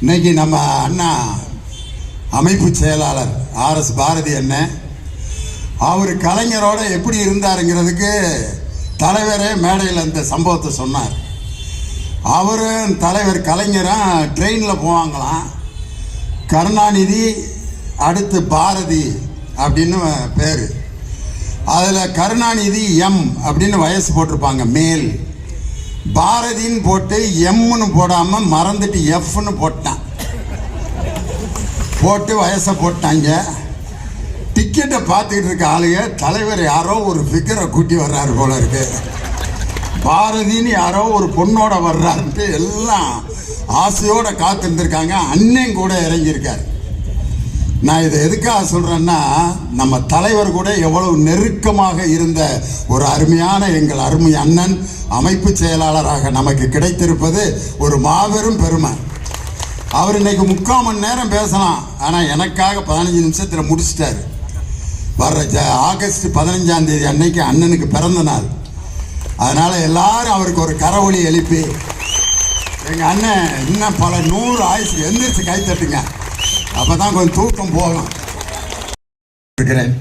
இன்னைக்கு நம்ம அண்ணா அமைப்பு செயலாளர் RS பாரதி அண்ணன் அவர் கலைஞரோட எப்படி இருந்தாருங்கிறதுக்கு தலைவரே மேடையில் அந்த சம்பவத்தை சொன்னார். அவரும் தலைவர் கலைஞரும் ட்ரெயினில் போவாங்களாம். கருணாநிதி அடுத்து பாரதி அப்படின்னு பேர். அதில் கருணாநிதி எம் அப்படின்னு வயசு போட்டிருப்பாங்க மேல், பாரதின்னு போட்டு எம்னு போடாமல் மறந்துட்டு எஃப்னு போட்டு வயசை போட்டாங்க. டிக்கெட்டை பார்த்துக்கிட்டு இருக்க ஆளுங்க தலைவர் யாரோ ஒரு ஃபிகரை கூட்டி வர்றாரு போல இருக்கு, பாரதின்னு யாரோ ஒரு பொண்ணோட வர்றாருன்ட்டு எல்லாம் ஆசையோட காத்திருந்திருக்காங்க. அண்ணன் கூட இறங்கியிருக்காரு. நான் இதை எதுக்காக சொல்கிறேன்னா, நம்ம தலைவர் கூட எவ்வளவு நெருக்கமாக இருந்த ஒரு அருமையான எங்கள் அருமை அண்ணன் அமைப்பு செயலாளராக நமக்கு கிடைத்திருப்பது ஒரு மாபெரும் பெருமை. அவர் இன்னைக்கு 3/4 மணி நேரம் பேசலாம், ஆனால் எனக்காக 15 நிமிஷத்தில் முடிச்சிட்டாரு. வர்ற ஆகஸ்ட் 15ஆம் தேதி அன்னைக்கு அண்ணனுக்கு பிறந்த நாள். அதனால் எல்லாரும் அவருக்கு ஒரு கரவொலி எழுப்பி எங்கள் அண்ணன் இன்னும் பல 100 ஆயுசு எந்திரிச்சு கை தட்டுங்க, அப்போ தான் கொஞ்சம் தூக்கம் போகலாம் இருக்கிறேன்.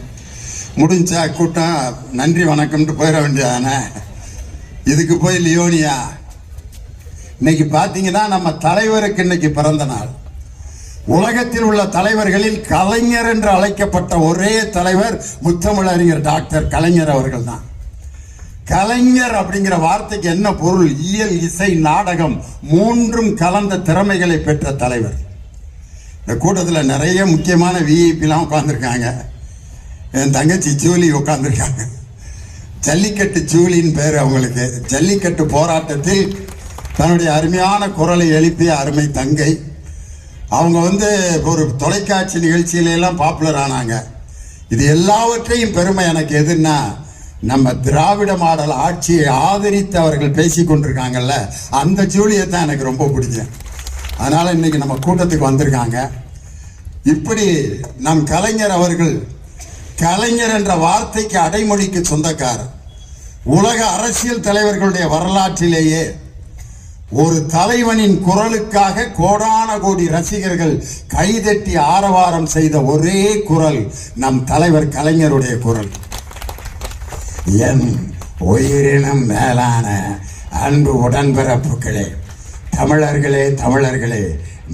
முடிஞ்சா கூட்டம் நன்றி வணக்கம்ட்டு போயிட வேண்டியதானே. இதுக்கு போய் லியோனியா. இன்னைக்கு பார்த்தீங்கன்னா நம்ம தலைவருக்கு இன்னைக்கு பிறந்த நாள். உலகத்தில் உள்ள தலைவர்களில் கலைஞர் என்று அழைக்கப்பட்ட ஒரே தலைவர் முத்தமிழறிஞர் டாக்டர் கலைஞர் அவர்கள் தான். கலைஞர் அப்படிங்கிற வார்த்தைக்கு என்ன பொருள்? இயல், இசை, நாடகம் மூன்றும் கலந்த திறமைகளை பெற்ற தலைவர். இந்த கூட்டத்தில் நிறைய முக்கியமான விஐபிலாம் உட்காந்துருக்காங்க. என் தங்கச்சி ஜூலி உட்காந்துருக்காங்க. ஜல்லிக்கட்டு ஜூலின்னு பேர் அவங்களுக்கு. ஜல்லிக்கட்டு போராட்டத்தில் தன்னுடைய அருமையான குரலை எழுப்பிய அருமை தங்கை. அவங்க ஒரு தொலைக்காட்சி நிகழ்ச்சியிலெல்லாம் பாப்புலர் ஆனாங்க. இது எல்லாவற்றையும் பெருமை எனக்கு எதுன்னா, நம்ம திராவிட மாடல் ஆட்சியை ஆதரித்து அவர்கள் பேசி கொண்டிருக்காங்கல்ல, அந்த ஜூலியை தான் எனக்கு ரொம்ப பிடிக்கும். அதனால் இன்னைக்கு நம்ம கூட்டத்துக்கு வந்திருக்காங்க. இப்படி நம் கலைஞர் அவர்கள் கலைஞர் என்ற வார்த்தைக்கு அடைமொழிக்கு சொந்தக்காரர். உலக அரசியல் தலைவர்களுடைய வரலாற்றிலேயே ஒரு தலைவனின் குரலுக்காக கோடான கோடி ரசிகர்கள் கைதட்டி ஆரவாரம் செய்த ஒரே குரல் நம் தலைவர் கலைஞருடைய குரல். என் உயிரினும் மேலான அன்பு உடன்பிறப்புகளே, தமிழர்களே,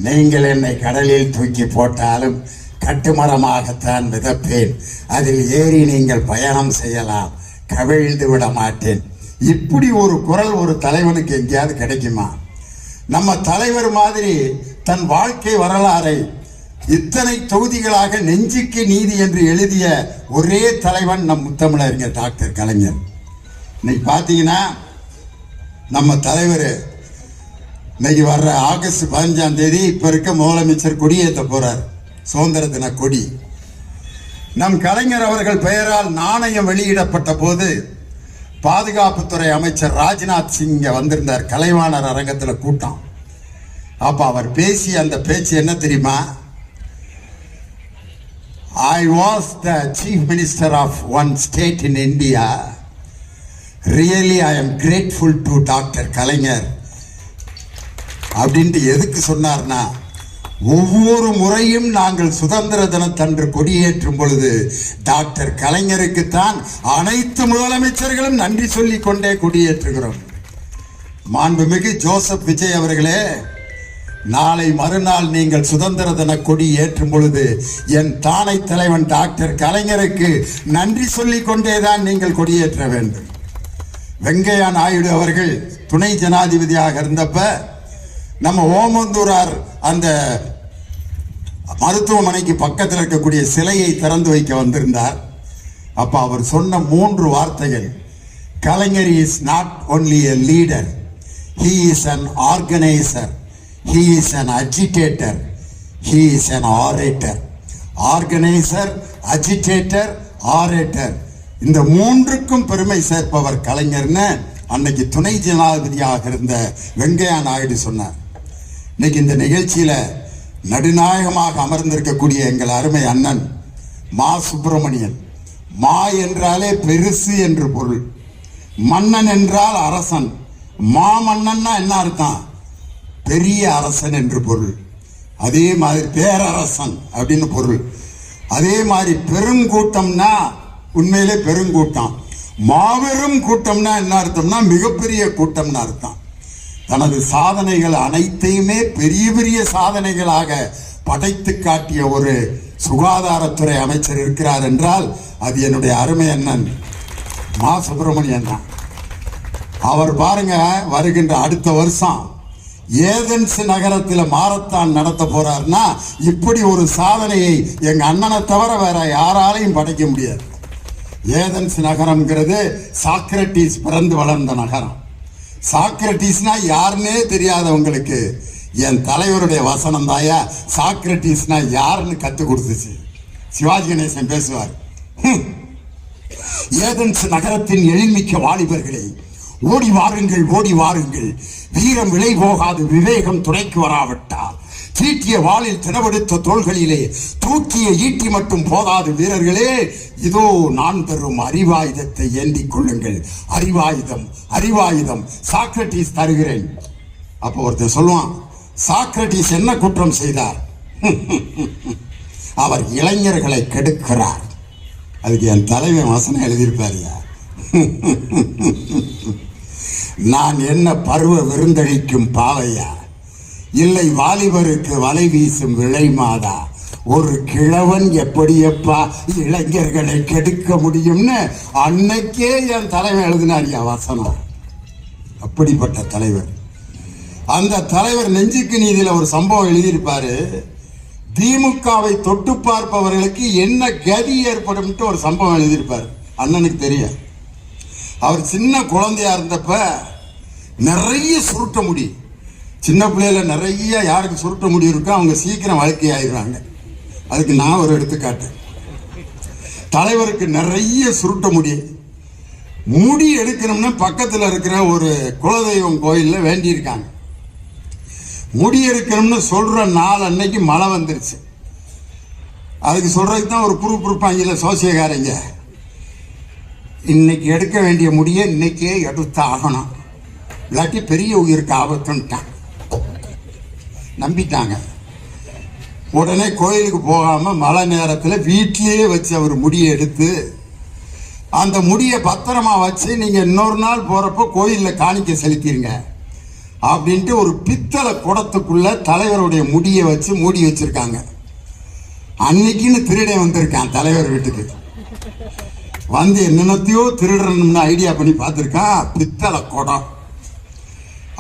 நீங்கள் என்னை கடலில் தூக்கி போட்டாலும் கட்டுமரமாகத்தான் மிதப்பேன், அதில் ஏறி நீங்கள் பயணம் செய்யலாம், கவிழ்ந்து விட மாட்டேன். இப்படி ஒரு குரல் ஒரு தலைவனுக்கு எங்கேயாவது கிடைக்குமா? நம்ம தலைவர் மாதிரி தன் வாழ்க்கை வரலாறை இத்தனை தொகுதிகளாக நெஞ்சுக்கு நீதி என்று எழுதிய ஒரே தலைவன் நம் முத்தமிழறிஞர் டாக்டர் கலைஞர். இன்னைக்கு பார்த்தீங்கன்னா நம்ம தலைவர் இன்னைக்கு வர்ற ஆகஸ்ட் 15ஆம் தேதி இப்ப இருக்க முதலமைச்சர் கொடியேற்ற போறார், சுதந்திர தின கொடி. நம் கலைஞர் அவர்கள் பெயரால் நாணயம் வெளியிடப்பட்ட போது பாதுகாப்புத்துறை அமைச்சர் ராஜ்நாத் சிங் வந்திருந்தார். கலைவாணர் அரங்கத்தில் கூட்டம். அப்ப அவர் பேசிய அந்த பேச்சு என்ன தெரியுமா? I was the chief minister of one state in India. Really I am grateful to Dr. கலைஞர் அப்படின்ட்டு எதுக்கு சொன்னார்னா, ஒவ்வொரு முறையும் நாங்கள் சுதந்திர தினத்தன்று கொடியேற்றும் பொழுது டாக்டர் கலைஞருக்குத்தான் அனைத்து முதலமைச்சர்களும் நன்றி சொல்லிக் கொண்டே கொடியேற்றுகிறோம். மாண்புமிகு ஜோசப் விஜய் அவர்களே, நாளை மறுநாள் நீங்கள் சுதந்திர தின கொடி ஏற்றும் பொழுது என் தானை தலைவன் டாக்டர் கலைஞருக்கு நன்றி சொல்லிக் கொண்டேதான் நீங்கள் கொடியேற்ற வேண்டும். வெங்கையா நாயுடு அவர்கள் துணை ஜனாதிபதியாக இருந்தப்ப நம்ம ஓமந்தூரார் அந்த மருத்துவமனைக்கு பக்கத்தில் இருக்கக்கூடிய சிலையை திறந்து வைக்க வந்திருந்தார். அப்ப அவர் சொன்ன 3 வார்த்தைகள், Kalaignar is not only a leader, he is an organiser, he is an agitator, he is an orator. Organiser, agitator, orator, இந்த 3க்கும் பெருமை சேர்ப்பவர் கலைஞர்னு அன்னைக்கு துணை ஜனாதிபதியாக இருந்த வெங்கையா நாயுடு சொன்னார். இன்னைக்கு இந்த நிகழ்ச்சியில நடுநாயகமாக அமர்ந்திருக்கக்கூடிய எங்கள் அருமை அண்ணன் மா சுப்பிரமணியன். மா என்றாலே பெருசு என்று பொருள், மன்னன் என்றால் அரசன். மாமன்னன்னா என்ன அர்த்தம்? பெரிய அரசன் என்று பொருள். அதே மாதிரி பேரரசன் அப்படின்னு பொருள். அதே மாதிரி பெருங்கூட்டம்னா உண்மையிலே பெருங்கூட்டம். மாபெரும் கூட்டம்னா என்ன அர்த்தம்னா மிகப்பெரிய கூட்டம்னு அர்த்தம். தனது சாதனைகள் அனைத்தையுமே பெரிய பெரிய சாதனைகளாக படைத்து காட்டிய ஒரு சுகாதாரத்துறை அமைச்சர் இருக்கிறார் என்றால் அது என்னுடைய அருமை அண்ணன் மா சுப்பிரமணியன் தான். அவர் பாருங்க, வருகின்ற அடுத்த வருஷம் ஏதென்ஸ் நகரத்தில் மாரத்தான் நடத்த போறாருன்னா இப்படி ஒரு சாதனையை எங்க அண்ணனை தவிர வேற யாராலையும் படைக்க முடியாது. ஏதென்ஸ் நகரம்ங்கிறது சாக்ரட்டிஸ் பிறந்து வளர்ந்த நகரம். சாக்ரட்டிஸ்னா யாருன்னே தெரியாதவங்களுக்கு என் தலைவருடைய வசனம் தாயா சாக்ரட்டிஸ்னா யாருன்னு கத்து கொடுத்துச்சு. சிவாஜி கணேசன் பேசுவார், ஏதென்ஸ் நகரத்தின் எழில்மிக்க வாலிபர்களே, ஓடி வாருங்கள் ஓடி வாருங்கள், வீரம் விலை போகாது விவேகம் துணைக்கு வராவிட்டால், தீட்டிய வாளில் தினவெடுத்த தோள்களிலே தூக்கிய ஈட்டி மட்டும் போதாது வீரர்களே, இதோ நான் தரும் அறிவாயுதத்தை ஏந்திக் கொள்ளுங்கள். அறிவாயுதம் அறிவாயுதம் சாக்ரட்டிஸ் தருகிறேன். அப்போ ஒருத்தர் சொல்லுவான், சாக்ரட்டிஸ் என்ன குற்றம் செய்தார்? அவர் இளைஞர்களை கெடுக்கிறார். அதுக்கு என் தலைவன் வசனம் எழுதியிருப்பாரியா, நான் என்ன பருவ விருந்தளிக்கும் பாவையா, இல்லை வாலிபருக்கு வலை வீசும் விளை மாதா, ஒரு கிழவன் எப்படியப்பா இளைஞர்களை கெடுக்க முடியும்னு அன்னைக்கே என் தலைவன் எழுதினாரியா வசனம். அப்படிப்பட்ட தலைவர். அந்த தலைவர் நெஞ்சுக்கு நீதியில ஒரு சம்பவம் எழுதியிருப்பாரு. திமுகவை தொட்டு பார்ப்பவர்களுக்கு என்ன கதி ஏற்படும் ஒரு சம்பவம் எழுதியிருப்பார். அண்ணனுக்கு தெரியும். அவர் சின்ன குழந்தையா இருந்தப்ப நிறைய சுருட்ட முடி, சின்ன பிள்ளையில நிறைய யாருக்கு சுருட்ட முடி இருக்கோ அவங்க சீக்கிரம் வாழ்க்கை ஆயிடுறாங்க. அதுக்கு நான் ஒரு எடுத்துக்காட்டு. தலைவருக்கு நிறைய சுருட்ட முடி எடுக்கணும்னா பக்கத்தில் இருக்கிற ஒரு குலதெய்வம் கோயிலில் வேண்டியிருக்காங்க. முடி எடுக்கணும்னு சொல்ற நாள் அன்னைக்கு மழை வந்துருச்சு. அதுக்கு சொல்றதுக்கு தான் ஒரு குறுப்பாங்கல சோசியக்காரங்க, இன்னைக்கு எடுக்க வேண்டிய முடியை இன்னைக்கே எடுத்து ஆகணும், இல்லாட்டி பெரிய உயிருக்கு ஆபத்துன்ட்டான். நம்பிட்டாங்க. உடனே கோயிலுக்கு போகாம மழை நேரத்தில் வீட்டிலேயே வச்சு அவர் முடியை எடுத்து அந்த முடியை பத்திரமா வச்சு நீங்க இன்னொரு நாள் போறப்போ கோயிலில் காணிக்க செலுத்திடுங்க அப்படின்ட்டு ஒரு பித்தளை குடத்துக்குள்ள தலைவருடைய முடியை வச்சு மூடி வச்சிருக்காங்க. அன்னைக்குன்னு திருடன் வந்திருக்கான் தலைவர் வீட்டுக்கு. வந்து என்னென்னத்தையோ திருடணும்னு ஐடியா பண்ணி பார்த்துருக்கான். பித்தளை குடம்.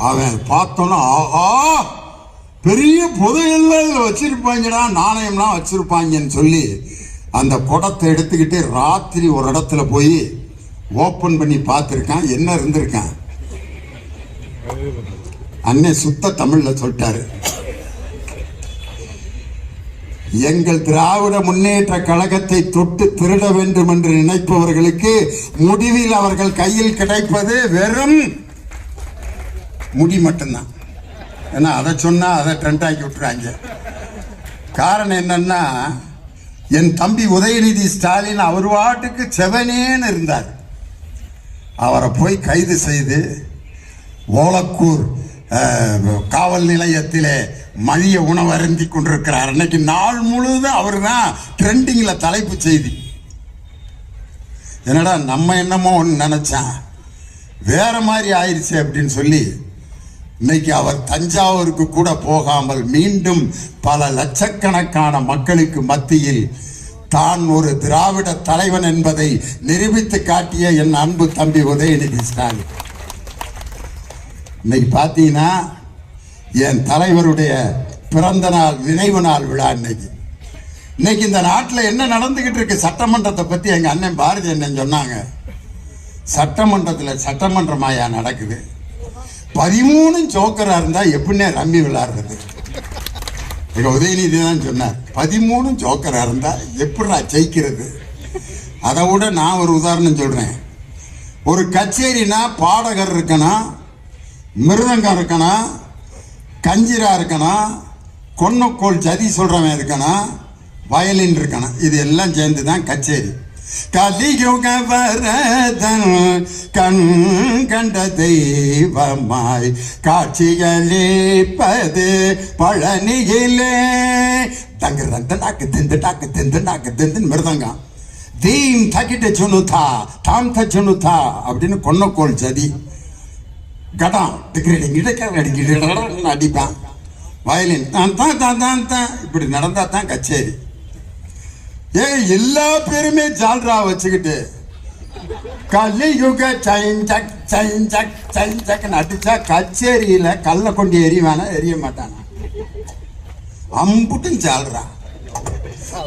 அவன் பார்த்தோன்னா, ஆஹா பெரிய புதையல்ல வச்சிருப்பாங்கடா, நாணயம்லாம் வச்சிருப்பாங்கன்னு சொல்லி அந்த குடத்தை எடுத்துக்கிட்டு ராத்திரி ஒரு இடத்துல போய் ஓப்பன் பண்ணி பார்த்துருக்கான். என்ன இருந்திருக்கான்? அன்னை சுத்த தமிழ்ல சொல்லிட்டாரு, எங்கள் திராவிட முன்னேற்ற கழகத்தை தொட்டு திருட வேண்டும் என்று நினைப்பவர்களுக்கு முடிவில் அவர்கள் கையில் கிடைப்பது வெறும் முடி மட்டும்தான். ஏன்னா அதை சொன்னா அதை ட்ரெண்ட் ஆக்கி விட்டுறாங்க. காரணம் என்னன்னா, என் தம்பி உதயநிதி ஸ்டாலின் அவர் வாட்டுக்கு செவனேன்னு இருந்தார். அவரை போய் கைது செய்து ஓலக்கூர் காவல் நிலையத்திலே மதிய உணவு அருந்தி கொண்டிருக்கிறார். அன்னைக்கு நாள் முழுவதும் அவர் தான் ட்ரெண்டிங்ல தலைப்பு செய்தி. என்னடா நம்ம என்னமோ ஒன்று நினைச்சான், வேற மாதிரி ஆயிடுச்சு அப்படின்னு சொல்லி இன்னைக்கு அவர் தஞ்சாவூருக்கு கூட போகாமல் மீண்டும் பல லட்சக்கணக்கான மக்களுக்கு மத்தியில் தான் ஒரு திராவிட தலைவன் என்பதை நிரூபித்து காட்டிய என் அன்பு தம்பி உதயநிதி ஸ்டாலின். இன்னைக்கு பார்த்தீங்கன்னா என் தலைவருடைய பிறந்த நாள் நினைவு நாள் விழா. இன்னைக்கு இந்த நாட்டில் என்ன நடந்துகிட்டு இருக்கு? சட்டமன்றத்தை பத்தி எங்க அண்ணன் பாரதி அண்ணன் சொன்னாங்க. சட்டமன்றத்தில் சட்டமன்றமாயா நடக்குது? 13 ஜோக்கரா இருந்தா எப்படின்னே ரம்மி விளையாடுறது? எங்க உதயநிதி தான் சொன்னார், 13 ஜோக்கரா இருந்தா எப்படிடா ஜெயிக்கிறது? அதை விட நான் ஒரு உதாரணம் சொல்றேன். ஒரு கச்சேரினா பாடகர் இருக்கணும், மிருதங்கம் இருக்கணும், கஞ்சிரா இருக்கணும், கொன்னக்கோள் ஜதி சொல்றவன் இருக்கணும், வயலின் இருக்கணும். இது எல்லாம் சேர்ந்து தான் கச்சேரி. கலியுக வரதன் கண் கண்ட தெய்வமாய் காட்சியளிப்பது பழனியிலே. தங்கு திந்து மிருதங்கம் தீம் தக்கிட்ட சொன்னுதா தாம் தச்சுனுதா அப்படின்னு கொன்னக்கோள் சதி கடம் அடிப்பான். வயலின் தான் இப்படி நடந்தா தான் கச்சேரி. எல்லா பேருமே ஜால்ரா வச்சுக்கிட்டு கலியுக சைன் அடிச்சா கச்சேரியில கல்ல கொண்டு எறிவானா எரிய மாட்டானா? அம்புட்டும் ஜால்ரா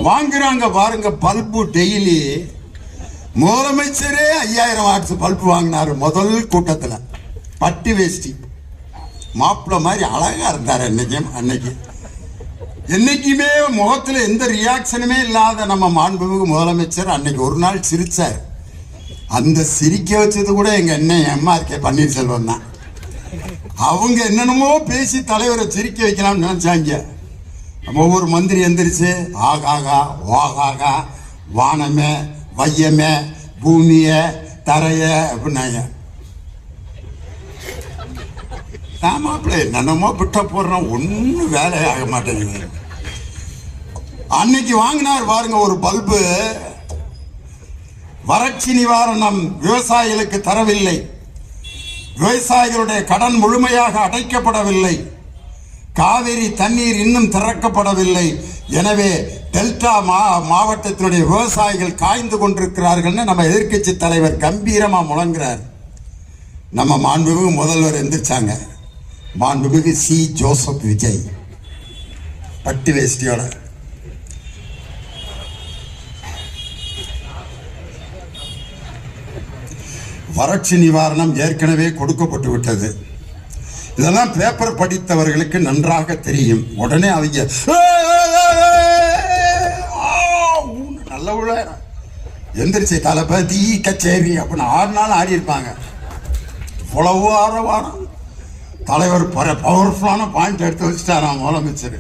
வாங்குறாங்க பாருங்க. பல்பு டெய்லி முதலமைச்சரே 5000 வாட்ஸ் பல்பு வாங்கினாரு முதல் கூட்டத்தில். பட்டு வேஷ்டி மாப்பிள்ள மாதிரி அழகா இருந்தார் அன்னைக்கு. என்னைக்குமே முகத்துல எந்த ரியாக்ஷனுமே இல்லாத நம்ம மாண்புமிகு முதலமைச்சர் அன்னைக்கு ஒரு நாள் சிரிச்சார். அந்த சிரிக்க வச்சது கூட எங்க அண்ணன் MRK பன்னீர்செல்வம் தான். அவங்க என்னென்னமோ பேசி தலைவரை சிரிக்க வைக்கலாம்னு நினைச்சாங்க. ஒவ்வொரு மந்திரி எந்திரிச்சு ஆகாகா வாகாகா வானமே வையமே பூமிய தரைய அப்படின்னாங்க. மாப்பிள்ளை என்னென்னமோ பிட்ட போடுறோம், ஒன்றும் வேலையாக மாட்டேங்குது. அன்னைக்கு வாங்கினார் பாருங்க ஒரு பல்பு. வறட்சி நிவாரணம் விவசாயிகளுக்கு தரவில்லை, விவசாயிகளுடைய கடன் முழுமையாக அடைக்கப்படவில்லை, காவிரி தண்ணீர் இன்னும் திறக்கப்படவில்லை, எனவே டெல்டா மாவட்டத்தினுடைய விவசாயிகள் காய்ந்து கொண்டிருக்கிறார்கள் நம்ம எதிர்க்கட்சி தலைவர் கம்பீரமா முழங்குறார். நம்ம மாண்புமிகு முதல்வர் எந்திரிச்சாங்க. மாண்புமிகு சி. ஜோசப் விஜய் பட்டு வேஷ்டியோட வறட்சி நிவாரணம் ஏற்கனவே கொடுக்கப்பட்டு விட்டது. இதெல்லாம் பேப்பர் படித்தவர்களுக்கு நன்றாக தெரியும். உடனே அவங்க நல்ல உள்ள எந்திரிச்சு தளபதி கச்சேரி அப்படின்னு 6 நாள் ஆடி இருப்பாங்க. இவ்வளவு வாரம் தலைவர் பவர்ஃபுல்லான பாயிண்ட் எடுத்து வச்சுட்டாராம் முதலமைச்சர்.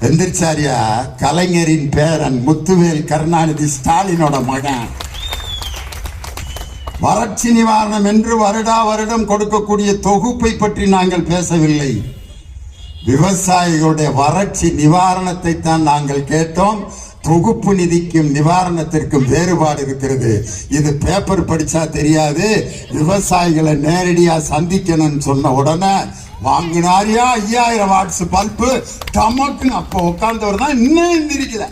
எந்திரிச்சாரியா கலைஞரின் பேரன் முத்துவேல் கருணாநிதி ஸ்டாலினோட மகன். வறட்சி நிவாரணம் என்று வருடம் கொடுக்கக்கூடிய தொகுப்பை பற்றி நாங்கள் பேசவில்லை. விவசாயிகளுடைய வறட்சி நிவாரணத்தை தான் நாங்கள் கேட்டோம். தொகுப்பு நிதிக்கும் நிவாரணத்திற்கும் வேறுபாடு இருக்கிறது. இது பேப்பர் படிச்சா தெரியாது. விவசாயிகளை நேரடியா சந்திக்கணும்னு சொன்ன உடனே வாங்கினாரியா 5000 வாட்ஸ் பல்பு தமக்குன்னு. அப்போ உட்கார்ந்தவர் தான் இன்னும் எந்திரிக்கல.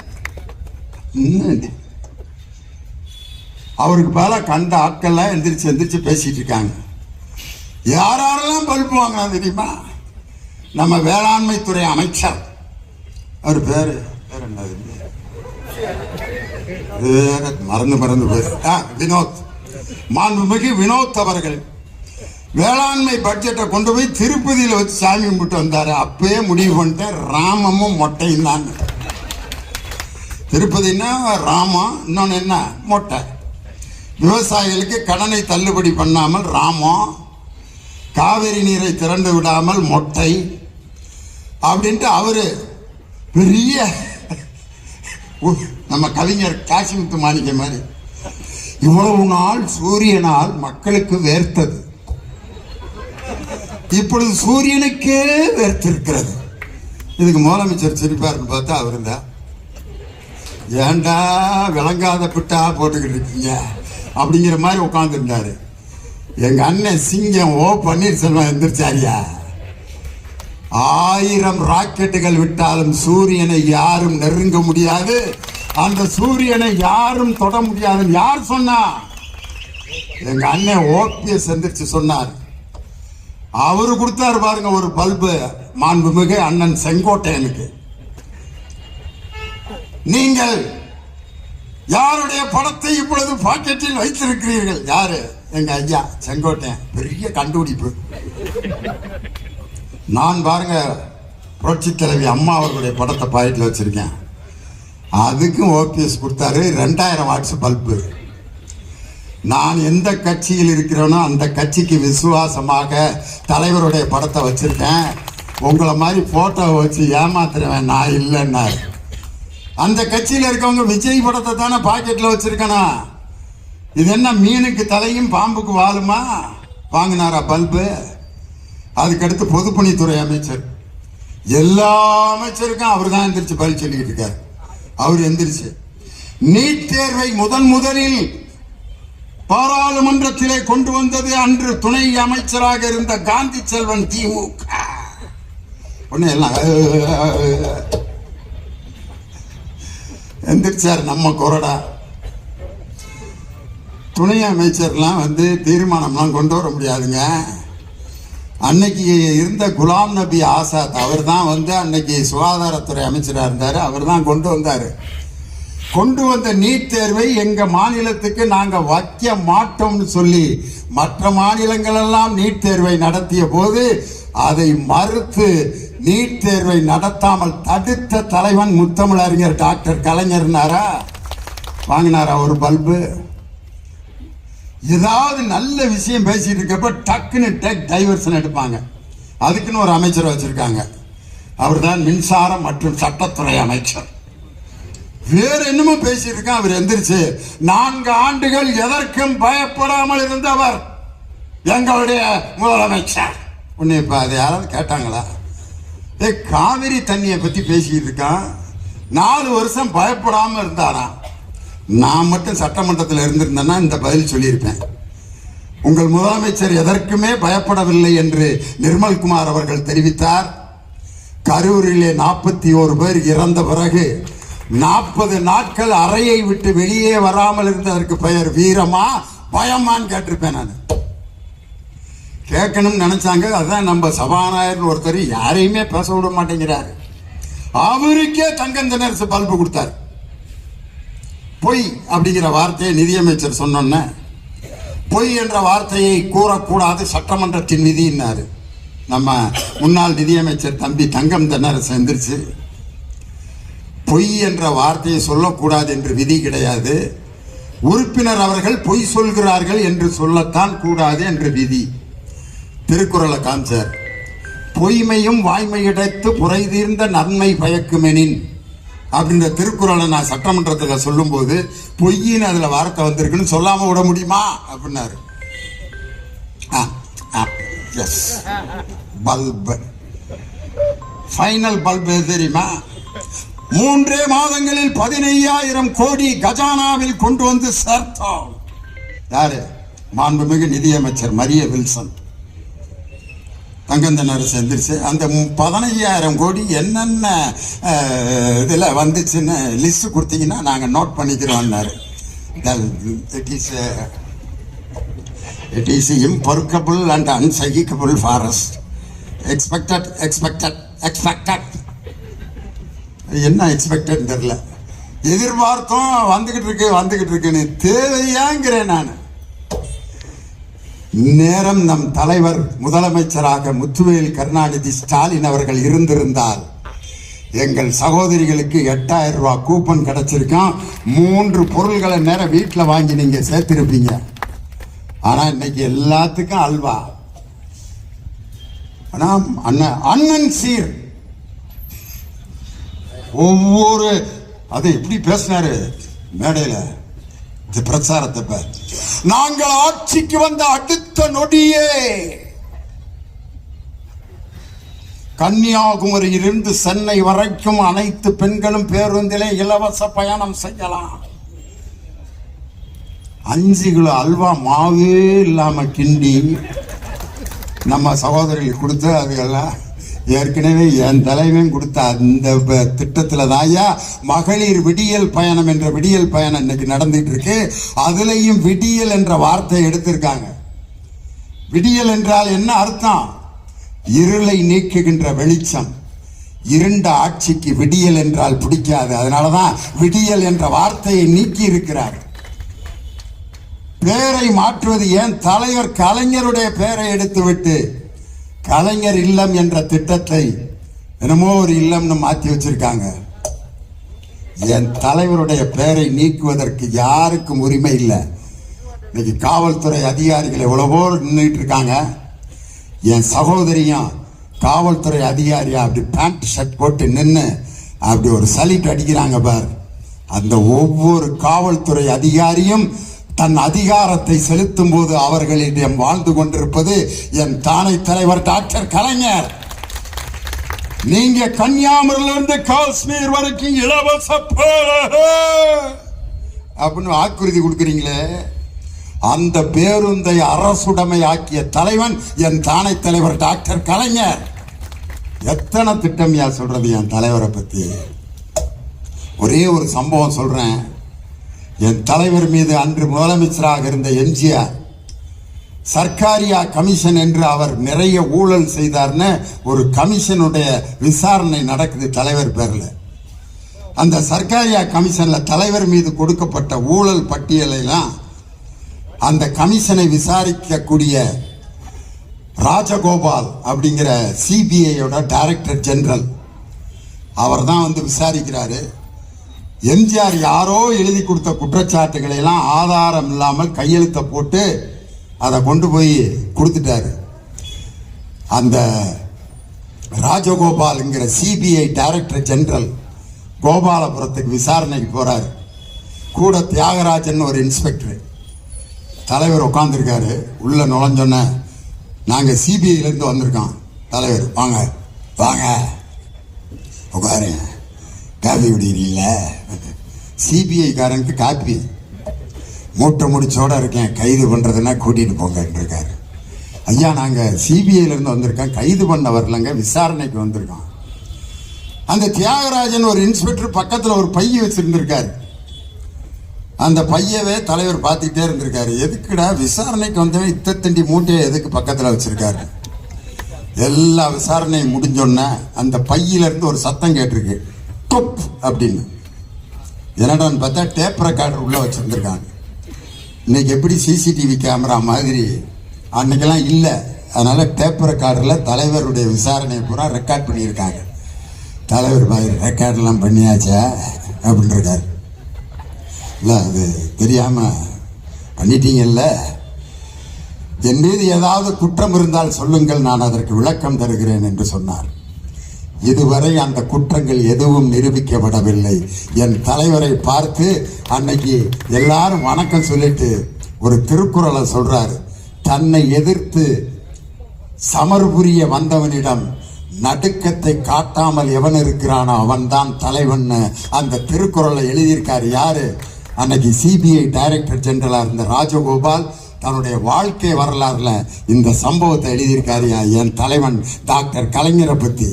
அவருக்கு பல கண்ட ஆட்கள்லாம் எந்திரிச்சு பேசிட்டு இருக்காங்க. யாரெல்லாம் பல்பு வாங்கினா தெரியுமா? நம்ம வேளாண்மை துறை அமைச்சர், அவர் பேரு என்னது மறந்து போய் வினோத், மாண்புமிகு வினோத் அவர்கள் வேளாண்மை பட்ஜெட்டை கொண்டு போய் திருப்பதியில் வச்சு சாமி கும்பிட்டு வந்தாரு. அப்பயே முடிவு பண்ணிட்டேன் ராமமும் மொட்டையும் தான். திருப்பதினா ராமம், இன்னொன்னு என்ன மொட்டை. விவசாயிகளுக்கு கடனை தள்ளுபடி பண்ணாமல் ராமம், காவிரி நீரை திறந்து விடாமல் மொட்டை அப்படின்ட்டு அவரு பெரிய நம்ம கவிஞர் காசிமுத்து மாணிக்க மாதிரி. இவ்வளவு நாள் சூரியனால் மக்களுக்கு வேர்த்தது, இப்பொழுது சூரியனுக்கே வேர்த்திருக்கிறது. இதுக்கு முதலமைச்சர் சிரிப்பாருன்னு பார்த்தா அவரு தான், ஏண்டா விளங்காத பிட்டா போட்டுக்கிட்டு இருக்கீங்க அப்படிங்கிற மாதிரி உட்காந்துருந்தாரு. எங்க அண்ணன் சிங்கம் ஓ பன்னீர்செல்வம் எந்திரிச்சாரியா, 1000 ராக்கெட்டுகள் விட்டாலும் சூரியனை யாரும் நெருங்க முடியாது, அந்த சூரியனை யாரும் தொட முடியாதுன்னு யார் சொன்னா? எங்க அண்ணன் OPS எந்திரிச்சு சொன்னார். அவரு கொடுத்தாரு பாருங்க ஒரு பல்பு, மாண்புமிகு அண்ணன் செங்கோட்டையனுக்கு. நீங்கள் யாருடைய படத்தை இப்பொழுது பாக்கெட்டில் வைத்திருக்கிறீர்கள்? யாரு? எங்க ஐயா செங்கோட்டையன். பெரிய கண்டுபிடிப்பு. நான் பாருங்க புரட்சி தலைவி அம்மா அவர்களுடைய படத்தை பாக்கெட்டில் வச்சிருக்கேன். அதுக்கும் OPS கொடுத்தாரு 2000 வாட்ஸ் பல்பு. நான் எந்த கட்சியில் இருக்கிறேனோ அந்த கட்சிக்கு விசுவாசமாக தலைவருடைய படத்தை வச்சிருக்கேன். உங்களை மாதிரி போட்டோவை வச்சு ஏமாத்துறவன் நான் இல்லைன்னாரு. அந்த கட்சியில் இருக்கவங்க விஜய் படத்தை தானே பாக்கெட்ல வச்சிருக்கணும். இது என்ன மீனுக்கு தலையும் பாம்புக்கு வாழுமா? வாங்கினாரா பல்பு? அதுக்கடுத்து பொதுப்பணித்துறை அமைச்சர், எல்லா அமைச்சருக்கும் அவர் தான் எந்திரிச்சு பதில் சொல்லிட்டு இருக்காரு. அவர் எந்திரிச்சு நீட் தேர்வை முதலில் பாராளுமன்றத்திலே கொண்டு வந்தது அன்று துணை அமைச்சராக இருந்த காந்தி செல்வன் திமுக. ஒண்ணு எல்லாம் எந்திரிச்சார் நம்ம கொறடா. துணை அமைச்சர்லாம் தீர்மானம்லாம் கொண்டு வர முடியாதுங்க. அன்னைக்கு இருந்த குலாம் நபி ஆசாத் அவர் தான் அன்னைக்கு சுகாதாரத்துறை அமைச்சராக இருந்தார். அவர் தான் கொண்டு வந்தார். கொண்டு வந்த நீட் தேர்வை எங்க மாநிலத்துக்கு நாங்க வைக்க மாட்டோம்னு சொல்லி மற்ற மாநிலங்கள் எல்லாம் நீட் தேர்வை நடத்திய போது அதை மறுத்து நீட் தேர்வை நடத்தாமல் தடுத்த தலைவன் முத்தமிழறிஞர் டாக்டர் கலைஞர்னாரா? வாங்கினாரா ஒரு பல்பு? ஏதாவது நல்ல விஷயம் பேசிட்டு இருக்கப்ப டக்குன்னு டைவர்ஷன் எடுப்பாங்க. அதுக்குன்னு ஒரு அமைச்சர் வச்சிருக்காங்க. அவர் தான் மின்சாரம் மற்றும் சட்டத்துறை அமைச்சர். வேற என்னமோ பேசியிருக்கான். அவர் எந்திரிச்சு 4 ஆண்டுகள் எதற்கும் பயப்படாமல் இருந்தவர் எங்களுடைய முதலமைச்சர். உன்னை இப்ப அதை யாராவது கேட்டாங்களா? காவிரி தண்ணியை பத்தி பேசிட்டு இருக்கான். 4 வருஷம் பயப்படாம இருந்தாராம். நான் மட்டும் சட்டமன்றத்தில் இருந்திருந்தேன்னா இந்த பதில் சொல்லியிருப்பேன். உங்கள் முதலமைச்சர் எதற்குமே பயப்படவில்லை என்று நிர்மல்குமார் அவர்கள் தெரிவித்தார். கரூரிலே 41 பேர் இறந்த பிறகு 40 நாட்கள் அறையை விட்டு வெளியே வராமல் இருந்ததற்கு பெயர் வீரமா பயமான்னு கேட்டிருப்பேன். நான் கேட்கணும்னு நினைச்சாங்க. அதான் நம்ம சபாநாயகர் ஒருத்தர் யாரையுமே பேச விட மாட்டேங்கிறாரு. அவருக்கே தங்கம் திணறசு பல்பு கொடுத்தார். பொய் அப்படிங்கிற வார்த்தையை நிதியமைச்சர் சொன்னோன்ன பொய் என்ற வார்த்தையை கூறக்கூடாது, சட்டமன்றத்தின் விதினாரு. நம்ம முன்னாள் நிதியமைச்சர் தம்பி தங்கம் தென்னரசு எந்திரிச்சு பொய் என்ற வார்த்தையை சொல்லக்கூடாது என்று விதி கிடையாது, உறுப்பினர் அவர்கள் பொய் சொல்கிறார்கள் என்று சொல்லத்தான் கூடாது என்று விதி. திருக்குறளை காமிச்சார். பொய்மையும் வாய்மையிடத்து புரை தீர்ந்த நன்மை பயக்குமெனின் அப்படின்ற திருக்குறளை நான் சட்டமன்றத்தில் சொல்லும் போது பொய்யின்னு அதுல வார்த்தை வந்திருக்குன்னு சொல்லாம விட முடியுமா அப்படின்னாரு. பல்பு ஃபைனல் பல்பு தெரியுமா? 3 மாதங்களில் 15,000 கோடி கஜானாவில் கொண்டு வந்து சேர்த்தோம். யாரு? மாண்புமிகு நிதியமைச்சர் மரிய வில்சன். தங்கந்தனரசு எந்திரிச்சு அந்த 15,000 கோடி என்னென்ன இதில் வந்துச்சுன்னு லிஸ்ட் கொடுத்தீங்கன்னா நாங்கள் நோட் பண்ணிக்கிறோம்னாரு. It is imperishable and unshakable forest. Expected. என்ன எக்ஸ்பெக்டட் தெரியல. எதிர்பார்த்தோம் வந்துகிட்டு இருக்குன்னு தேவையாங்கிறேன் நான். நேரம் நம் தலைவர் முதலமைச்சராக முத்துவேல் கருணாநிதி ஸ்டாலின் அவர்கள் இருந்திருந்தால் எங்கள் சகோதரிகளுக்கு 8,000 ரூபாய் கூப்பன் கிடைச்சிருக்கான். 3 பொருள்களை நேரம் வீட்டில் வாங்கி நீங்க சேர்த்திருப்பீங்க. ஆனா இன்னைக்கு எல்லாத்துக்கும் அல்வா. ஆனா அண்ணன் சீர் ஒவ்வொரு அதை எப்படி பேசினாரு மேடையில பிரச்சாரத்தை. நாங்கள் ஆட்சிக்கு வந்த அடுத்த நொடியே கன்னியாகுமரியிலிருந்து சென்னை வரைக்கும் அனைத்து பெண்களும் பேருந்திலே இலவச பயணம் செய்யலாம். 5 கிலோ அல்வா மாவே இல்லாம கிண்டி நம்ம சகோதரிகள் கொடுத்து அதுக்கெல்லாம் ஏற்கனவே என் தலைவன் கொடுத்த அந்த திட்டத்தில் தாயா மகளிர் விடியல் பயணம் என்ற விடியல் பயணம் இன்னைக்கு நடந்துட்டு இருக்கு. அதுலயும் விடியல் என்ற வார்த்தை எடுத்திருக்காங்க. விடியல் என்றால் என்ன அர்த்தம்? இருளை நீக்குகின்ற வெளிச்சம். இருண்ட ஆட்சிக்கு விடியல் என்றால் பிடிக்காது. அதனாலதான் விடியல் என்ற வார்த்தையை நீக்கி இருக்கிறார். பெயரை மாற்றுவது ஏன்? தலைவர் கலைஞருடைய பெயரை எடுத்துவிட்டு கலைஞர் இல்லம் என்ற திட்டத்தை என்னமோ ஒரு இல்லம்னு மாற்றி வச்சிருக்காங்க. என் தலைவருடைய பெயரை நீக்குவதற்கு யாருக்கும் உரிமை இல்லை. இன்னைக்கு காவல்துறை அதிகாரிகள் எவ்வளவோ நின்றுட்டு இருக்காங்க. என் சகோதரியும் காவல்துறை அதிகாரியா அப்படி பேண்ட் ஷர்ட் போட்டு நின்று அப்படி ஒரு சலிட் அடிக்கிறாங்க பார். அந்த ஒவ்வொரு காவல்துறை அதிகாரியும் தன் அதிகாரத்தை செலுத்தும் போது அவர்களிடம் வாழ்ந்து கொண்டிருப்பது என் தானை தலைவர் டாக்டர் கலைஞர். நீங்க கன்னியாகுமரியிலிருந்து காஷ்மீர் வரைக்கும் இலவச அப்படின்னு வாக்குறுதி கொடுக்குறீங்களே, அந்த பேருந்தை அரசுடைமை ஆக்கிய தலைவன் என் தானை தலைவர் டாக்டர் கலைஞர். எத்தனை திட்டமையா சொல்றது என் தலைவரை பத்தி. ஒரே ஒரு சம்பவம் சொல்றேன். என் தலைவர் மீது அன்று முதலமைச்சராக இருந்த எம்ஜிஆர் சர்க்காரியா கமிஷன் என்று அவர் நிறைய ஊழல் செய்தார்னு ஒரு கமிஷனுடைய விசாரணை நடக்குது தலைவர் பேர்ல. அந்த சர்க்காரியா கமிஷன்ல தலைவர் மீது கொடுக்கப்பட்ட ஊழல் பட்டியலாம் அந்த கமிஷனை விசாரிக்கக்கூடிய ராஜகோபால் அப்படிங்கிற சிபிஐயோட டைரக்டர் ஜெனரல் அவர் தான் வந்து விசாரிக்கிறாரு. எம்ஜிஆர் யாரோ எழுதி கொடுத்த குற்றச்சாட்டுகளை எல்லாம் ஆதாரம் இல்லாமல் கையெழுத்த போட்டு அதை கொண்டு போய் கொடுத்துட்டாரு. அந்த ராஜகோபால்ங்கிற சிபிஐ டைரக்டர் ஜெனரல் கோபாலபுரத்துக்கு விசாரணைக்கு போறாரு. கூட தியாகராஜன் ஒரு இன்ஸ்பெக்டர். தலைவர் உட்காந்துருக்காரு. உள்ள நுழைஞ்சோன்ன நாங்கள் சிபிஐலேருந்து வந்திருக்கோம். தலைவர் வாங்க வாங்க உட்காரு, காப்பி குடிக்கிறீங்கள? சிபிஐ காரனுக்கு காப்பி மூட்டை முடிச்சோட இருக்கேன், கைது பண்ணுறதுன்னா கூட்டிகிட்டு போங்கன்னு இருக்காரு. ஐயா நாங்கள் சிபிஐலேருந்து வந்திருக்கோம், கைது பண்ண வரலங்க, விசாரணைக்கு வந்திருக்கோம். அந்த தியாகராஜன் ஒரு இன்ஸ்பெக்டர் பக்கத்தில் ஒரு பைய வச்சுருந்துருக்காரு. அந்த பையவே தலைவர் பார்த்துக்கிட்டே இருந்திருக்காரு. எதுக்குடா விசாரணைக்கு வந்தவன் இத்தண்டி மூட்டையை எதுக்கு பக்கத்தில் வச்சிருக்காரு? எல்லா விசாரணையும் முடிஞ்சோடனே அந்த பையிலேருந்து ஒரு சத்தம் கேட்டிருக்கு, டொப் அப்படின்னு. என்னடான்னு பார்த்தா டேப் ரெக்கார்டர் உள்ள வச்சிருந்துருக்காங்க. இன்னைக்கு எப்படி சிசிடிவி கேமரா மாதிரி அன்னைக்கெல்லாம் இல்லை. அதனால டேப் ரெக்கார்டரில் தலைவருடைய விசாரணையை பூரா ரெக்கார்ட் பண்ணியிருக்காங்க. தலைவர் பாய் ரெக்கார்டெல்லாம் பண்ணியாச்சா அப்படின்னு இருக்காரு. இல்லை அது தெரியாமல் பண்ணிட்டீங்கல்ல, என் மீது ஏதாவது குற்றம் இருந்தால் சொல்லுங்கள், நான் அதற்கு விளக்கம் தருகிறேன் என்று சொன்னார். இதுவரை அந்த குற்றங்கள் எதுவும் நிரூபிக்கப்படவில்லை. என் தலைவரை பார்த்து அன்னைக்கு எல்லாரும் வணக்கம் சொல்லிட்டு ஒரு திருக்குறளை சொல்றாரு. தன்னை எதிர்த்து சமர் புரிய வந்தவனிடம் நடுக்கத்தை காட்டாமல் எவன் இருக்கிறானோ அவன் தான் தலைவன். அந்த திருக்குறளை எழுதியிருக்காரு யாரு? அன்னைக்கு சிபிஐ டைரக்டர் ஜெனரலா இருந்த ராஜகோபால் தன்னுடைய வாழ்க்கை வரலாறுல இந்த சம்பவத்தை எழுதியிருக்காரு என் தலைவன் டாக்டர் கலைஞரை பத்தி.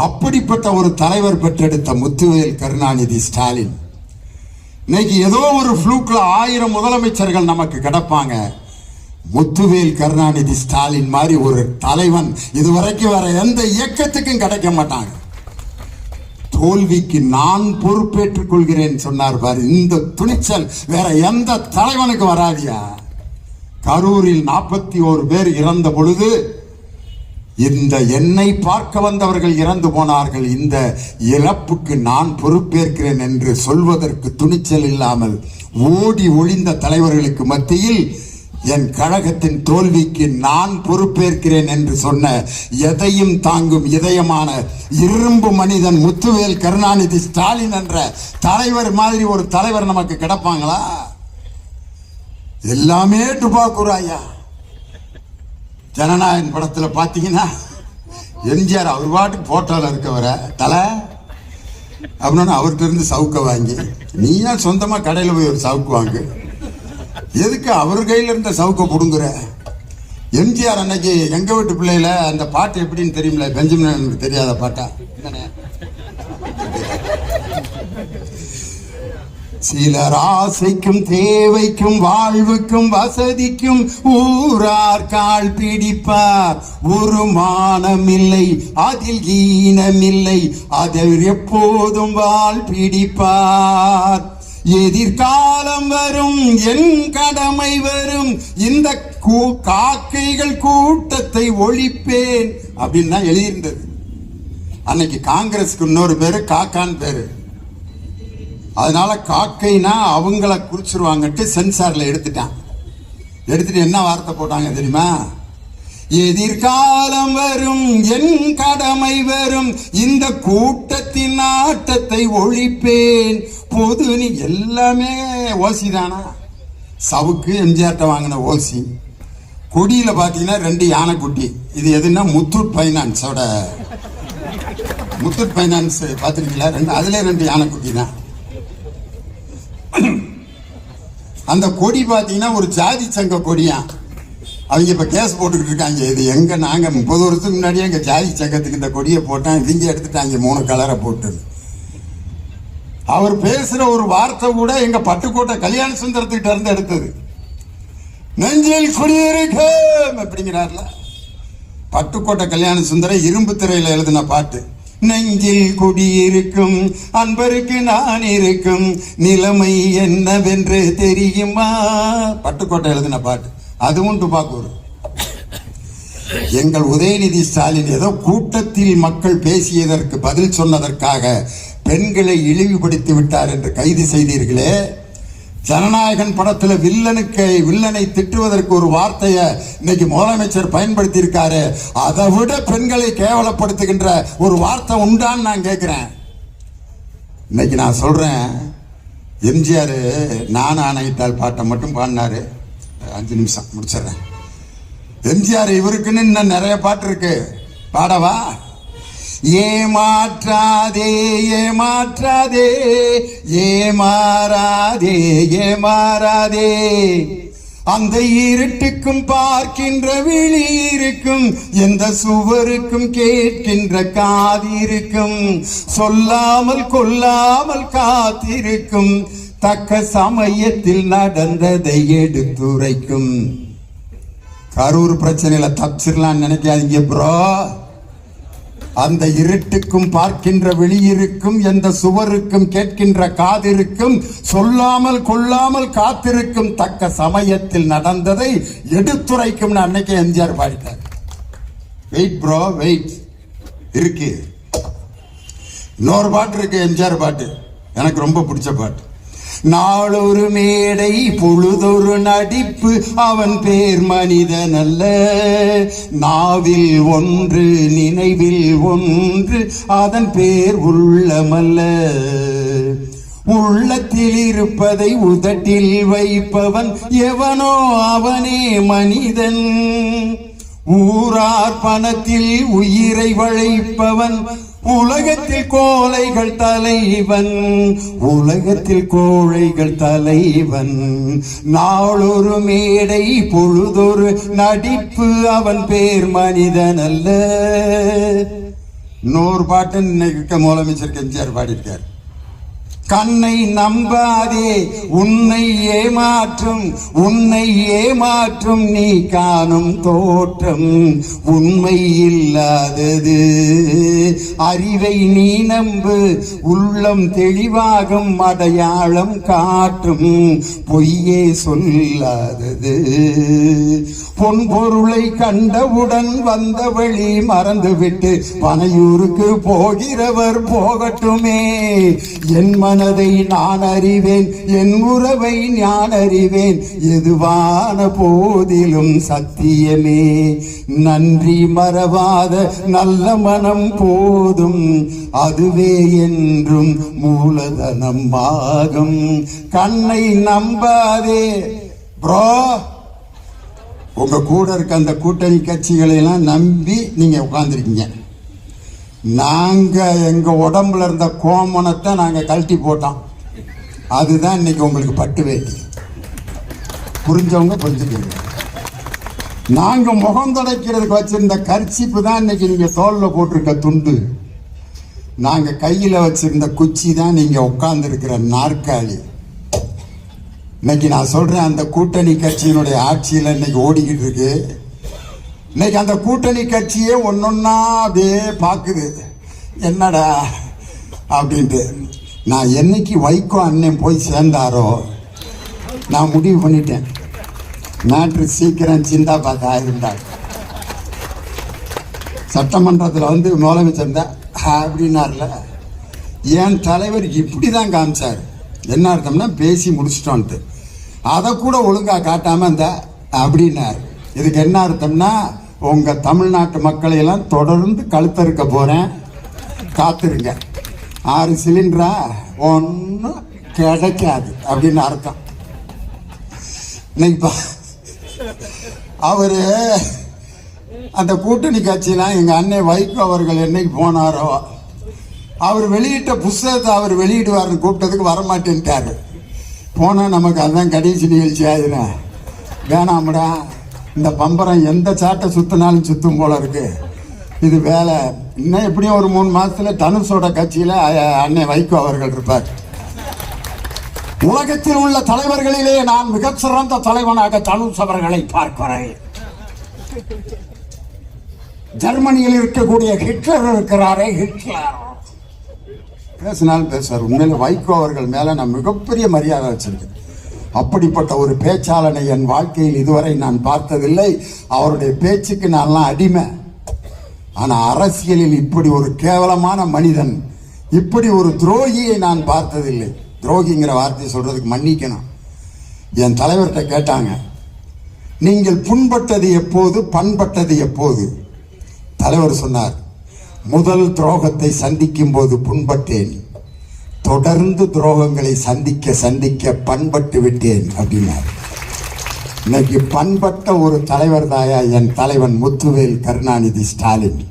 அப்படிப்பட்ட ஒரு தலைவர் பெற்றெடுத்த முத்துவேல் கருணாநிதி ஸ்டாலின் இன்னைக்கு ஏதோ ஒரு ஃப்ளூக்ல 1000 முதலமைச்சர்கள் நமக்கு கிடப்பாங்க. முத்துவேல் கருணாநிதி ஸ்டாலின் மாதிரி ஒரு தலைவன் இதுவரைக்கும் வேற எந்த இயக்கத்துக்கும் கிடைக்க மாட்டாங்க. தோல்விக்கு நான் பொறுப்பேற்றுக் கொள்கிறேன் சொன்னார் பாரு. இந்த துணிச்சல் வேற எந்த தலைவனுக்கு வராதியா. கரூரில் 41 பேர் இறந்த பொழுது இந்த என்னை பார்க்க வந்தவர்கள் இறந்து போனார்கள், இந்த இறப்புக்கு நான் பொறுப்பேற்கிறேன் என்று சொல்வதற்கு துணிச்சல் இல்லாமல் ஓடி ஒளிந்த தலைவர்களுக்கு மத்தியில் என் கழகத்தின் தோல்விக்கு நான் பொறுப்பேற்கிறேன் என்று சொன்ன எதையும் தாங்கும் இதயமான இரும்பு மனிதன் முத்துவேல் கருணாநிதி ஸ்டாலின் என்ற தலைவர் மாதிரி ஒரு தலைவர் நமக்கு கிடப்பாங்களா? எல்லாமே டுபாக்குராயா. ஜனநாயகன் படத்துல பாத்தீங்கன்னா எம்ஜிஆர் அவர் பாட்டுக்கு போட்டோல இருக்கவர தலை அப்படின்னு அவர்கிட்ட இருந்து சவுக்க வாங்கி, நீயா சொந்தமா கடையில போய் ஒரு சவுக்கு வாங்கு, எதுக்கு அவர் கையில இருந்த சவுக்க புடுங்குற? எம்ஜிஆர் அன்னைக்கு எங்க வீட்டு பிள்ளையில அந்த பாட்டு எப்படின்னு தெரியுமில்ல, பெஞ்சமின் தெரியாத பாட்டா? சிலர் ஆசைக்கும் தேவைக்கும் வாழ்வுக்கும் வசதிக்கும் ஊரார் கால் பிடிப்பார். ஒரு மானமில்லை அதில் ஈனமில்லை, அதில் எப்போதும் வாழ் பிடிப்பார். எதிர்காலம் வரும் என் கடமை வரும், இந்த காக்கைகள் கூட்டத்தை ஒழிப்பேன் அப்படின்னு தான் எழுதியிருந்தது. அன்னைக்கு காங்கிரஸுக்கு இன்னொரு பேரு காக்கான் பேரு. அதனால காக்கைனா அவங்கள குறிச்சிருவாங்கட்டு சென்சார்ல எடுத்துட்டு என்ன வார்த்தை போட்டாங்க தெரியுமா? எதிர்காலம் வரும் என் கடமை வரும், இந்த கூட்டத்தினால் லஞ்சத்தை ஒழிப்பேன் பொது நீ எல்லாமே ஓசி தானா. சவுக்கு எம்ஜிஆர்ட்ட வாங்கின ஓசி. கொடியில பாத்தீங்கன்னா 2 யானைக்குட்டி. இது எதுன்னா முத்தூட் பைனான்ஸோட, முத்தூட் பைனான்ஸ் பாத்துருக்கீங்களா? அதுல 2 யானைக்குட்டி தான். அந்த கொடி பாத்தீங்கன்னா ஒரு ஜாதி சங்க கொடியா. அவங்க இப்ப கேஸ் போட்டுக்கிட்டு இருக்காங்க. இது எங்க நாங்க 30 வருஷத்துக்கு முன்னாடியே எங்க ஜாதி சங்கத்துக்கு இந்த கொடியை போட்டான், இவங்க எடுத்துட்டாங்க 3 கலரை போட்டு. அவர் பேசுற ஒரு வார்த்தை கூட எங்க பட்டுக்கோட்டை கல்யாண சுந்தரத்துக்கிட்ட இருந்து எடுத்தது. நெஞ்சில் குடியிருக்கும் அப்படிங்கிறார்ல பட்டுக்கோட்டை கல்யாண சுந்தரம், இரும்பு திரையில எழுதின பாட்டு. நெஞ்சில் குடியிருக்கும் அன்பருக்கு நான் இருக்கும் நிலைமை என்னவென்று தெரியுமா, பட்டுக்கோட்டை எழுதின பாட்டு. அதுவும் துப்பாக்கூர். எங்கள் உதயநிதி ஸ்டாலின் ஏதோ கூட்டத்தில் மக்கள் பேசியதற்கு பதில் சொன்னதற்காக பெண்களை இழிவுபடுத்தி விட்டார் என்று கைது செய்தீர்களே. ஜனநாயகன் படத்துல வில்லனை திட்டுவதற்கு ஒரு வார்த்தையை இன்னைக்கு முதலமைச்சர் பயன்படுத்தி இருக்காரு. அதை விட பெண்களை கேவலப்படுத்துகின்ற ஒரு வார்த்தை உண்டான்னு நான் கேட்கிறேன். இன்னைக்கு நான் சொல்றேன், எம்ஜிஆர் நான் ஆணையிட்டால் பாட்டை மட்டும் பாடினாரு. 5 நிமிஷம் முடிச்சிடறேன். எம்ஜிஆர் இவருக்குன்னு இன்னும் நிறைய பாட்டு இருக்கு, பாடவா? ஏமாற்றாதே ஏமாற்றாதே ஏமாறாதே ஏமாறாதே, அந்த இருட்டுக்கும் பார்க்கின்ற விழி இருக்கும், எந்த சுவருக்கும் கேட்கின்ற காதிருக்கும், சொல்லாமல் கொல்லாமல் காத்திருக்கும், தக்க சமயத்தில் நடந்ததை எடுத்துரைக்கும். கரூர் பிரச்சனையில தப்பிச்சிடலாம் நினைக்காதீங்க ப்ரோ. அந்த இருட்டுக்கும் பார்க்கின்ற வெளியிருக்கும், எந்த சுவருக்கும் கேட்கின்ற காதிருக்கும், சொல்லாமல் கொள்ளாமல் காத்திருக்கும், தக்க சமயத்தில் நடந்ததை எடுத்துரைக்கும். அன்னைக்கு எம்ஜிஆர் பாடிட்டார். வெயிட் ப்ரோ வெயிட் இருக்கு. இன்னொரு பாட்டு இருக்கு, எம்ஜிஆர் பாட்டு, எனக்கு ரொம்ப பிடிச்ச பாட்டு. நாளொரு மேடை பொழுதொரு நடிப்பு, அவன் பேர் மனிதன் அல்ல, நாவில் ஒன்று நினைவில் ஒன்று, அதன் பேர் உள்ளமல்ல, உள்ளத்தில் இருப்பதை உதட்டில் வைப்பவன் எவனோ அவனே மனிதன், ஊரார் பணத்தில் உயிரை வளைப்பவன் உலகத்தில் கோழைகள் தலைவன், உலகத்தில் கோழைகள் தலைவன், நாளொரு மேடை பொழுதொரு நடிப்பு, அவன் பேர் மனிதன் அல்ல. இன்னொரு பாட்டு இன்னைக்கு முதலமைச்சர் எம்ஜிஆர் பாடியிருக்கார். கண்ணை நம்பாதே உன்னை ஏமாற்றும், உன்னை ஏமாற்றும் நீ காணும் தோற்றம் உண்மை இல்லாதது, அறிவை நீ நம்பு உள்ளம் தெளிவாகும், அடையாளம் காட்டும் பொய்யே சொல்லாதது, பொன் பொருளை கண்டவுடன் வந்த வழி மறந்துவிட்டு பனையூருக்கு போகிறவர் போகட்டுமே, என் மனதை நான் அறிவேன், என் உறவை நான் அறிவேன், எதுவான போதிலும் சத்தியமே, நன்றி மறவாத நல்ல மனம் போதும், அதுவே என்றும் மூலதனம் ஆகும், கண்ணை நம்பாதே. ப்ரோ, உங்க கூட இருக்க அந்த கூட்டணி கட்சிகளை எல்லாம் நம்பி நீங்க உட்கார்ந்துருக்கீங்க. நாங்க எங்க உடம்புல இருந்த கோமணத்தை நாங்க கழட்டி போட்டோம். அதுதான் இன்னைக்கு உங்களுக்கு பட்டு வேட்டி. புரிஞ்சவங்க புரிஞ்சுக்கீங்க. நாங்க முகம் துடைக்கிறதுக்கு வச்சிருந்த கர்ச்சிப்பு தான் இன்னைக்கு நீங்க தோல்ல போட்டிருக்க துண்டு. நாங்க கையில வச்சிருந்த குச்சி தான் நீங்க உட்கார்ந்து இருக்கிற நாற்காலி. இன்னைக்கு நான் சொல்றேன், அந்த கூட்டணி கட்சியினுடைய ஆட்சியில இன்னைக்கு ஓடிக்கிட்டு இருக்கு. இன்னைக்கு அந்த கூட்டணி கட்சியே ஒன்னொன்னா அப்படியே பாக்குது, என்னடா அப்படின்ட்டு. நான் என்னைக்கு வைகோ அண்ணன் போய் சேர்ந்தாரோ நான் முடிவு பண்ணிட்டேன், மேட்ரு சீக்கிரம் சிந்தாபாத் ஆயிருந்தார். சட்டமன்றத்தில் வந்து முதலமைச்சர் தான் அப்படின்னார்ல, என் தலைவர் இப்படிதான் காமிச்சார். என்ன அர்த்தம்னா பேசி முடிச்சிட்டோன்ட்டு, அதை கூட ஒழுங்கா காட்டாம இந்த அப்படின்னார். இதுக்கு என்ன அர்த்தம்னா, உங்க தமிழ்நாட்டு மக்களை எல்லாம் தொடர்ந்து கழுத்தறுக்க போறேன், காத்திருங்க. 6 சிலிண்டரா ஒன்றும் கிடைக்காது அப்படின்னு அர்த்தம். இன்னைக்கு அவரு அந்த கூட்டணி கட்சியெல்லாம் எங்கள் அண்ணன் வைகோ அவர்கள் என்னைக்கு போனாரோ அவர் வெளியிட்ட புஸ்தகத்தை அவர் வெளியிடுவார்னு கூப்பிட்டதுக்கு வரமாட்டேன்ட்டாரு. போனால் நமக்கு அதுதான் கடைசி நிகழ்ச்சி ஆயிடும். வேணாம்டா, இந்த பம்பரம் எந்த சாட்டை சுத்தினாலும் சுத்தும் போல இருக்கு, இது வேலை. இன்னும் எப்படியும் ஒரு 3 மாசத்துல தனுஷோட கட்சியில் அண்ணன் வைகோ அவர்கள் இருப்பார். உலகத்தில் உள்ள தலைவர்களிலே நான் மிகச்சிறந்த தலைவனாக தனுஷ் அவர்களை பார்க்கிறேன். ஜெர்மனியில் இருக்கக்கூடிய ஹிட்லர் இருக்கிறாரே, ஹிட்லர் பேசினாலும் பேசுவார். உண்மையில வைகோ அவர்கள் மேல நான் மிகப்பெரிய மரியாதை வச்சிருக்கேன். அப்படிப்பட்ட ஒரு பேச்சாளனை என் வாழ்க்கையில் இதுவரை நான் பார்த்ததில்லை. அவருடைய பேச்சுக்கு நான்லாம் அடிமை. ஆனா அரசியலில் இப்படி ஒரு கேவலமான மனிதன், இப்படி ஒரு துரோகியை நான் பார்த்ததில்லை. துரோகிங்கிற வார்த்தையை சொல்றதுக்கு மன்னிக்கணும். என் தலைவர்கிட்ட கேட்டாங்க, நீங்கள் புண்பட்டது எப்போது, பண்பட்டது எப்போது? தலைவர் சொன்னார், முதல் துரோகத்தை சந்திக்கும் போது புண்பட்டேன், தொடர்ந்து துரோகங்களை சந்திக்க சந்திக்க பண்பட்டு விட்டேன் அப்படின்னார். இன்னைக்கு பண்பட்ட ஒரு தலைவர் தாயா என் தலைவன் முத்துவேல் கருணாநிதி ஸ்டாலின்.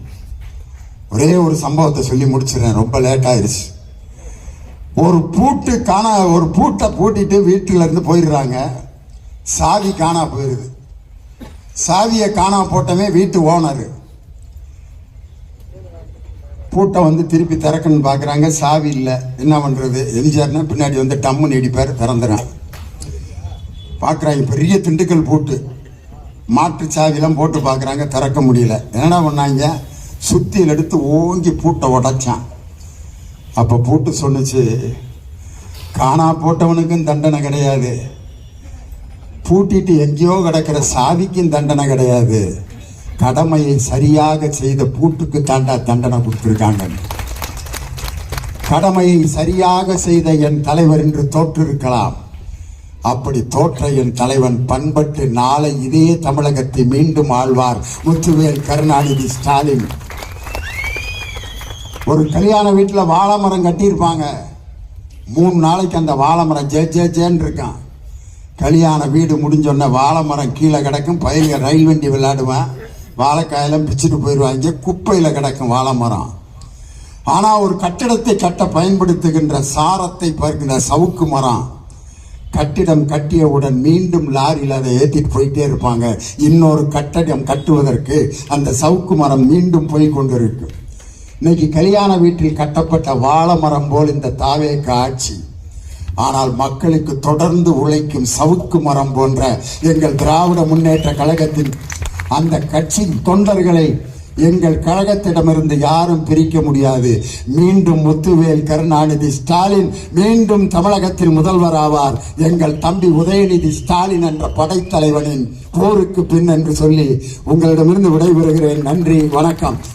ஒரே ஒரு சம்பவத்தை சொல்லி முடிச்சிடறேன், ரொம்ப லேட் ஆயிருச்சு. ஒரு பூட்டை பூட்டிட்டு வீட்டில இருந்து போயிடுறாங்க. சாவி காணா போயிருது. சாவியை காணா போட்டவே வீட்டு ஓனர் பூட்டை வந்து திருப்பி திறக்கணும்னு பார்க்குறாங்க, சாவி இல்லை. என்ன பண்ணுறது? எம்ஜிஆர்னா பின்னாடி வந்து டம்முன்னு இடிப்பார், திறந்துறான். பார்க்குறாங்க, பெரிய திண்டுக்கல் பூட்டு, மாட்டு சாவிலாம் போட்டு பார்க்குறாங்க, திறக்க முடியல. என்னடா பண்ணாங்க? சுத்தியில் எடுத்து ஓங்கி பூட்டை உடைச்சான். அப்போ பூட்டு சொன்னுச்சு, காணா போட்டவனுக்கும் தண்டனை கிடையாது, பூட்டிட்டு எங்கேயோ கிடக்கிற சாவிக்கும் தண்டனை கிடையாது, கடமையை சரியாக செய்த பூட்டுக்கு தாண்டா தண்டனை கொடுத்திருக்காங்க. கடமையை சரியாக செய்த என் தலைவர் என்று தோற்றிருக்கலாம். அப்படி தோற்ற என் தலைவன் பண்பட்டு நாளை இதே தமிழகத்தை மீண்டும் ஆழ்வார் முத்துவேல் கருணாநிதி ஸ்டாலின். ஒரு கல்யாண வீட்டில் வாழை மரம் கட்டியிருப்பாங்க. 3 நாளைக்கு அந்த வாழை மரம் ஜேன்னு இருக்கான். கல்யாண வீடு முடிஞ்சோடனே வாழை மரம் கீழே கிடக்கும். பயில ரயில் வண்டி விளையாடுவேன், வாழைக்காயெல்லாம் பிச்சுட்டு போயிடுவாங்க, குப்பையில் கிடக்கும் வாழை மரம். ஆனால் ஒரு கட்டிடத்தை கட்ட பயன்படுத்துகின்ற சாரத்தை பார்க்கின்ற சவுக்கு மரம், கட்டிடம் கட்டியவுடன் மீண்டும் லாரியில் அதை ஏற்றிட்டு போயிட்டே இருப்பாங்க. இன்னொரு கட்டடம் கட்டுவதற்கு அந்த சவுக்கு மரம் மீண்டும் போய் கொண்டு இருக்கு. இன்னைக்கு கல்யாண வீட்டில் கட்டப்பட்ட வாழை மரம் போல் இந்த தாவேக ஆட்சி. ஆனால் மக்களுக்கு தொடர்ந்து உழைக்கும் சவுக்கு மரம் போன்ற எங்கள் திராவிட முன்னேற்ற கழகத்தின் அந்த கட்சி தொண்டர்களை எங்கள் கழகத்திடமிருந்து யாரும் பிரிக்க முடியாது. மீண்டும் முத்துவேல் கருணாநிதி ஸ்டாலின் மீண்டும் தமிழகத்தில் முதல்வர் ஆவார். எங்கள் தம்பி உதயநிதி ஸ்டாலின் என்ற படைத்தலைவனின் போருக்கு பின் என்று சொல்லி உங்களிடமிருந்து விடைபெறுகிறேன். நன்றி, வணக்கம்.